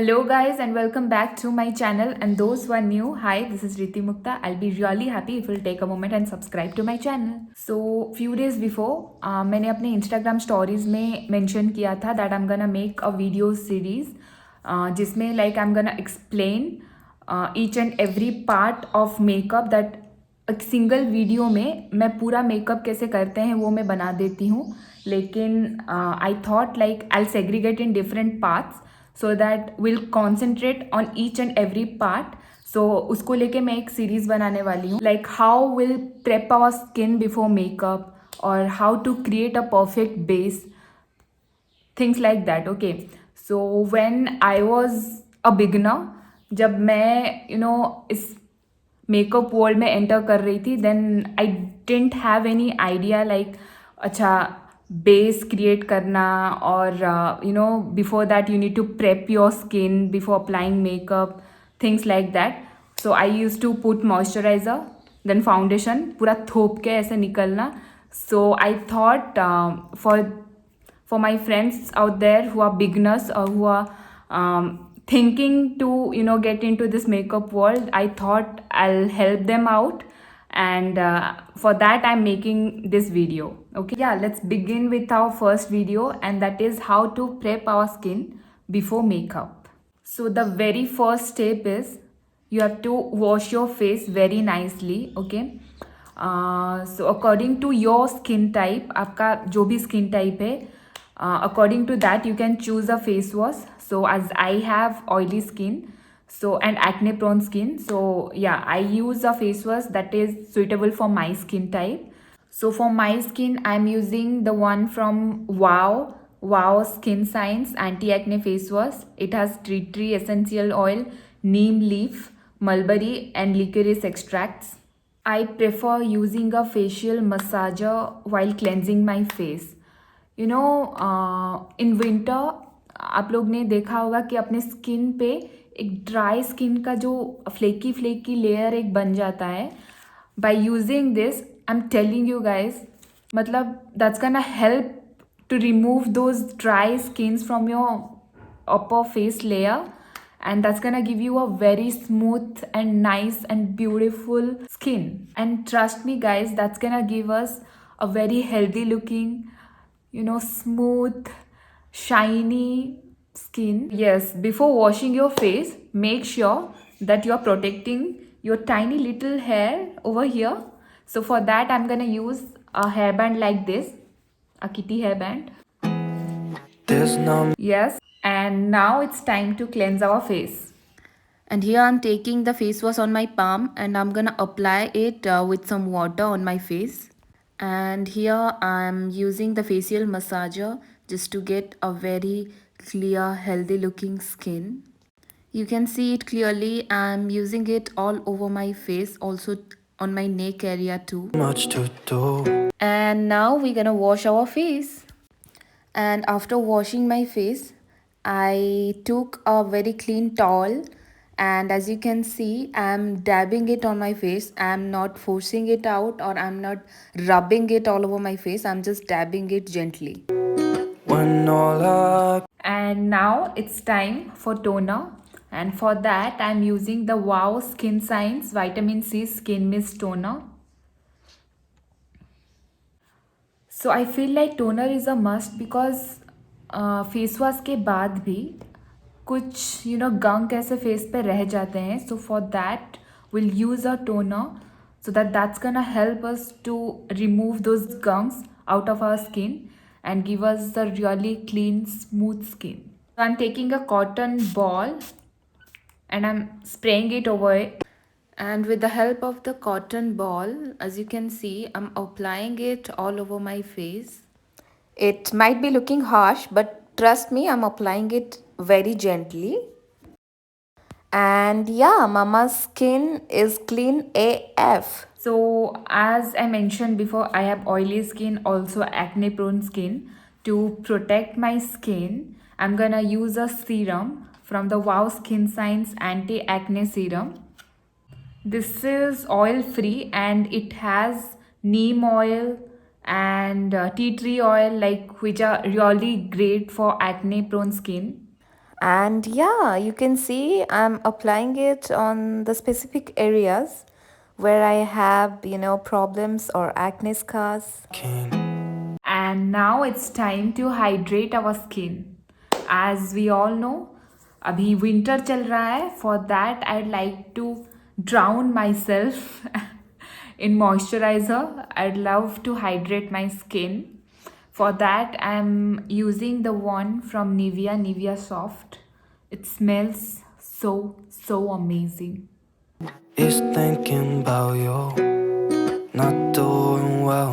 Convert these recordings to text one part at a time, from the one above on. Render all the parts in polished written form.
Hello guys and welcome back to my channel, and those who are new, hi, this is Riti Mukta. I'll be really happy if you'll take a moment and subscribe to my channel. So few days before मैंने अपने Instagram stories में mention किया था that I'm gonna make a video series जिसमें like I'm gonna explain each and every part of makeup that एक single video में मैं पूरा मेकअप कैसे करते हैं वो मैं बना देती हूँ. लेकिन I thought like I segregate in different parts so that will concentrate on each and every part. So उसको लेके मैं एक सीरीज बनाने वाली हूँ, like how will prep our skin before makeup और how to create a perfect base, things like that. Okay, so when I was a beginner, जब मैं इस मेकअप वर्ल्ड में एंटर कर रही थी, then I didn't have any idea like अच्छा base create करना और before that you need to prep your skin before applying makeup, things like that. So I use to put moisturiser then foundation, पूरा थोप के ऐसे निकलना. So I thought for my friends out there who are beginners or who are thinking to get into this makeup world, I thought I'll help them out, and for that I'm making this video. Okay, yeah, let's begin with our first video, and that is how to prep our skin before makeup. So the very first step is you have to wash your face very nicely. Okay, so according to your skin type, आपका जो भी skin type है, according to that you can choose a face wash. So as I have oily skin, so and acne prone skin, so yeah, I use a face wash that is suitable for my skin type. So for my skin, I'm using the one from Wow Skin Science Anti Acne Face Wash. It has tea tree essential oil, neem leaf, mulberry, and licorice extracts. I prefer using a facial massager while cleansing my face. In winter आप लोग ने देखा होगा कि अपने skin पे एक dry skin का जो फ्लेकी फ्लेकी लेयर एक बन जाता है. By using this, I am telling you guys, मतलब that's gonna help to remove those dry skins from your upper face layer, and that's gonna give you a very smooth and nice and beautiful skin. And trust me guys, that's gonna give us a very healthy looking, smooth, shiny skin. Yes, before washing your face, make sure that you're protecting your tiny little hair over here. So for that, I'm gonna use a hairband like this, a kitty hairband. Yes, and now it's time to cleanse our face. And here I'm taking the face wash on my palm and I'm gonna apply it with some water on my face. And here I'm using the facial massager just to get a very clear, healthy looking skin. You can see it clearly. I'm using it all over my face, also on my neck area too. Much to do. And now we're gonna wash our face. And after washing my face, I took a very clean towel, and as you can see, I'm dabbing it on my face. I'm not forcing it out or I'm not rubbing it all over my face. I'm just dabbing it gently. And now it's time for toner, and for that I'm using the Wow Skin Science Vitamin C Skin Mist Toner. So I feel like toner is a must because face wash के बाद भी कुछ गंक ऐसे face पे रह जाते हैं. So for that will use a toner so that that's gonna help us to remove those gunks out of our skin and give us the really clean, smooth skin. So I'm taking a cotton ball and I'm spraying it over it. And with the help of the cotton ball, as you can see, I'm applying it all over my face. It might be looking harsh, but trust me, I'm applying it very gently. And yeah, mama's skin is clean AF. So as I mentioned before, I have oily skin, also acne prone skin. To protect my skin, I'm gonna use a serum from the Wow Skin Science Anti-Acne Serum. This is oil free and it has neem oil and tea tree oil, like which are really great for acne prone skin. And yeah, you can see I'm applying it on the specific areas where I have, problems or acne scars. And now it's time to hydrate our skin. As we all know, अभी winter चल रहा है. For that, I'd like to drown myself in moisturizer. I'd love to hydrate my skin. For that, I'm using the one from Nivea Soft. It smells so amazing. Is thinking about you, not doing well.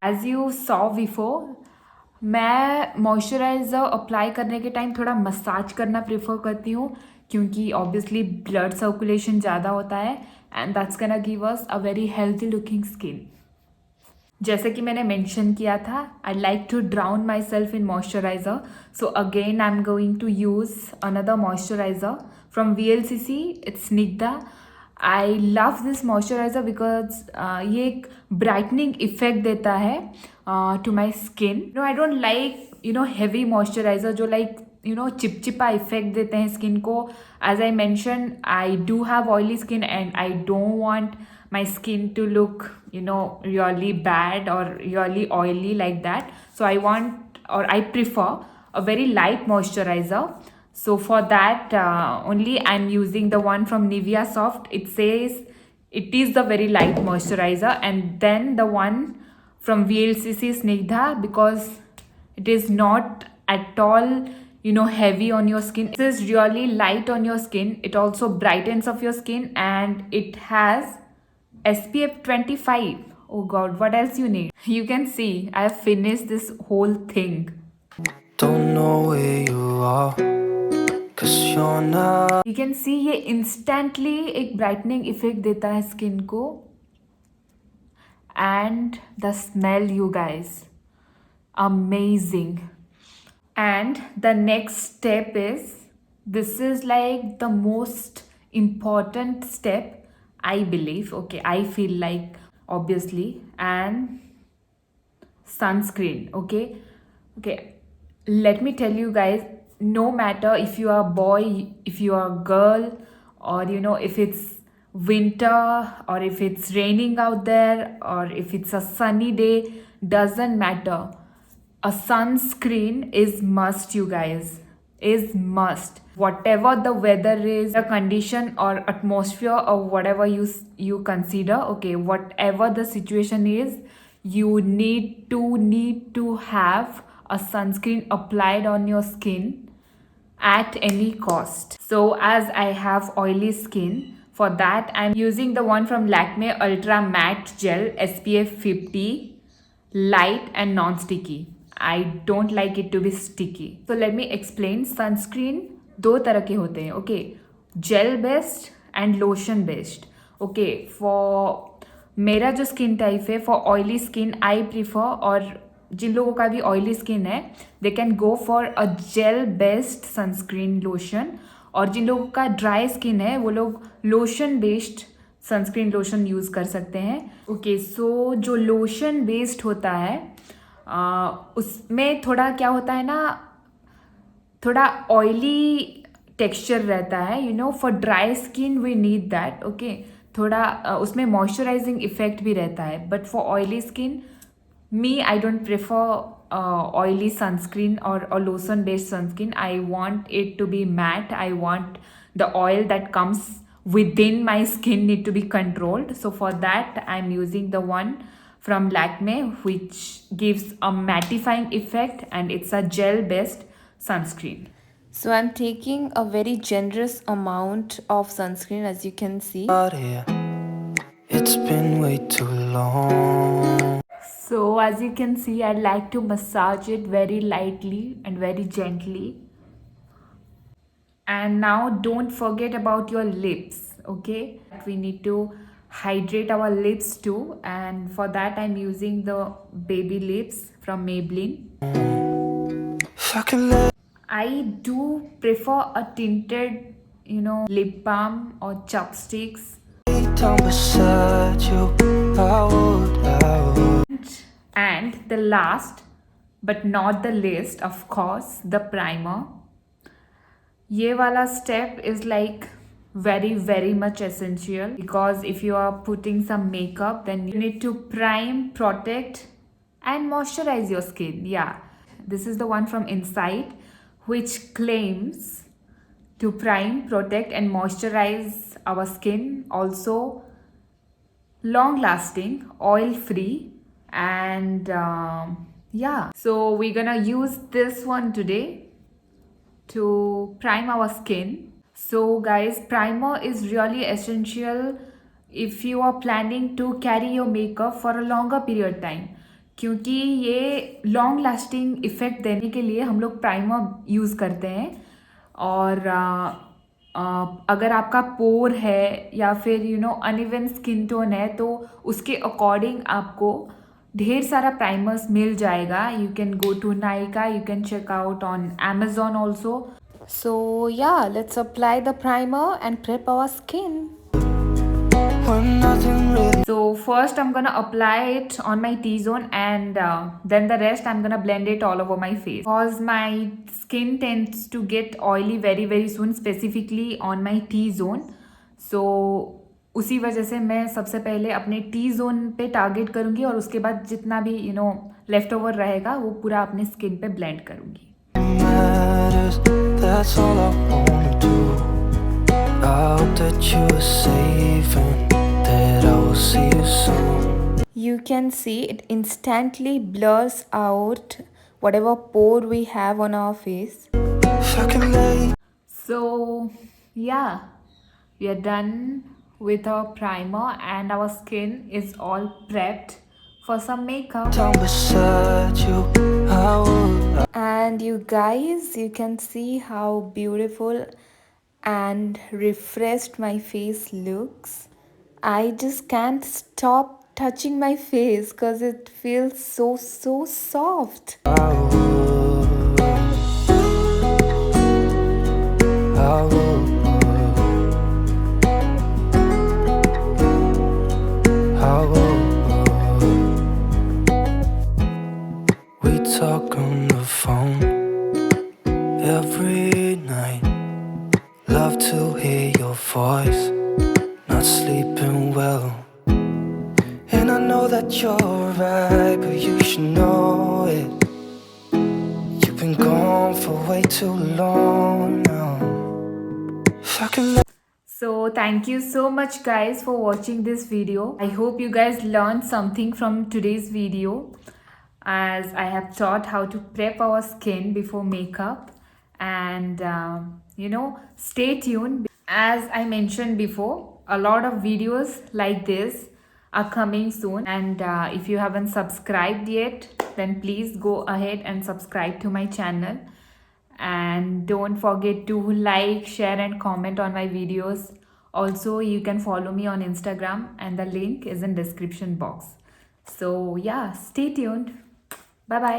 As you saw before, मैं moisturiser apply करने के time थोड़ा massage करना prefer करती हूँ क्योंकि obviously blood circulation ज़्यादा होता है and that's can give us a very healthy looking skin. जैसे कि मैंने मेंशन किया था, I like to drown myself in moisturiser. So again I am going to use another moisturiser from VLCC. It's Snigdha. I love this moisturiser because ये एक brightening effect देता है to my skin. I don't like heavy moisturiser जो चिपचिपा effect देते हैं skin को. As I mention, I do have oily skin and I don't want my skin to look really bad or really oily like that. So I want, or I prefer, a very light moisturizer. So for that only I'm using the one from Nivea Soft. It says it is the very light moisturizer, and then the one from VLCC Snigdha, because it is not at all heavy on your skin. It is really light on your skin. It also brightens up your skin, and it has SPF 25. Oh god, what else you need? You can see I have finished this whole thing. Don't know where you are, cause you're not. You can see ये instantly एक brightening effect देता है skin को. And the smell, you guys, amazing. And the next step is, this is like the most important step, I believe. Okay, I feel like, obviously. And sunscreen. Okay, let me tell you guys, no matter if you are a boy, if you are a girl, or if it's winter, or if it's raining out there, or if it's a sunny day, doesn't matter. A sunscreen is must, you guys, is must. Whatever the weather is, the condition or atmosphere or whatever you consider, okay, whatever the situation is, you need to have a sunscreen applied on your skin at any cost. So as I have oily skin, for that I'm using the one from Lakme Ultra Matte Gel SPF 50, light and non-sticky. I don't like it to be sticky. So let me explain. Sunscreen दो तरह के होते हैं. Okay, gel based and lotion based. Okay, for मेरा जो skin type है, for oily skin I prefer, और जिन लोगों का भी ऑयली स्किन है they can go for a gel based sunscreen lotion, और जिन लोगों का ड्राई स्किन है वो लोग lotion based sunscreen lotion use कर सकते हैं. ओके, सो जो लोशन बेस्ड होता है उसमें थोड़ा क्या होता है ना, थोड़ा ऑयली टेक्सचर रहता है. For dry skin we need that. Okay, थोड़ा उसमें मॉइस्चराइजिंग इफेक्ट भी रहता है. But for oily skin, me I don't prefer oily sunscreen और lotion based sunscreen. I want it to be matte. I want the oil that comes within my skin need to be controlled. So for that I'm using the one from Lakme, which gives a mattifying effect, and it's a gel based sunscreen. So I'm taking a very generous amount of sunscreen, as you can see. It's been way too long. So as you can see, I like to massage it very lightly and very gently. And now don't forget about your lips. Okay, we need to hydrate our lips too, and for that I'm using the baby lips from Maybelline. I do prefer a tinted lip balm or chopsticks. And the last but not the least, of course, the primer. ये वाला step is like very much essential, because if you are putting some makeup, then you need to prime, protect and moisturize your skin. Yeah, this is the one from Insight, which claims to prime, protect and moisturize our skin, also long lasting, oil free, and yeah, so we're gonna use this one today to prime our skin. So guys, primer is really essential if you are planning to carry your makeup for a longer period time, क्योंकि ये long lasting effect देने के लिए हम लोग primer use करते हैं। और अगर आपका पोर है या फिर अनइवन स्किन टोन है, तो उसके अकॉर्डिंग आपको ढेर सारा प्राइमर्स मिल जाएगा। You can go to Nykaa, you can check out on Amazon also. So yeah, let's apply the primer and prep our skin. when nothing really So first I'm gonna apply it on my T-zone, and then the rest I'm gonna blend it all over my face, because my skin tends to get oily very soon, specifically on my T-zone. So उसी वजह से मैं सबसे पहले अपने T-zone पे target करूँगी, और उसके बाद जितना भी लेफ्ट ओवर रहेगा वो पूरा अपने स्किन पे ब्लेंड करूँगी। matters, that's all I wanna do. I hope that you're safe and that I will see you soon. You can see it instantly blurs out whatever pore we have on our face. If I can lay So yeah, we are done with our primer and our skin is all prepped for some makeup. down beside you, I would. And you guys, you can see how beautiful and refreshed my face looks. I just can't stop touching my face because it feels so soft. I would. I would. I would. We talk on the phone every night. Love to hear your voice. Not sleeping well. And I know that you're right, but you should know it. You've been gone for way too long now. If I can let So thank you so much guys for watching this video. I hope you guys learned something from today's video, as I have taught how to prep our skin before makeup. And stay tuned, as I mentioned before, a lot of videos like this are coming soon. And if you haven't subscribed yet, then please go ahead and subscribe to my channel. And don't forget to like, share and comment on my videos. Also, you can follow me on Instagram, and the link is in description box. So yeah, stay tuned. Bye bye.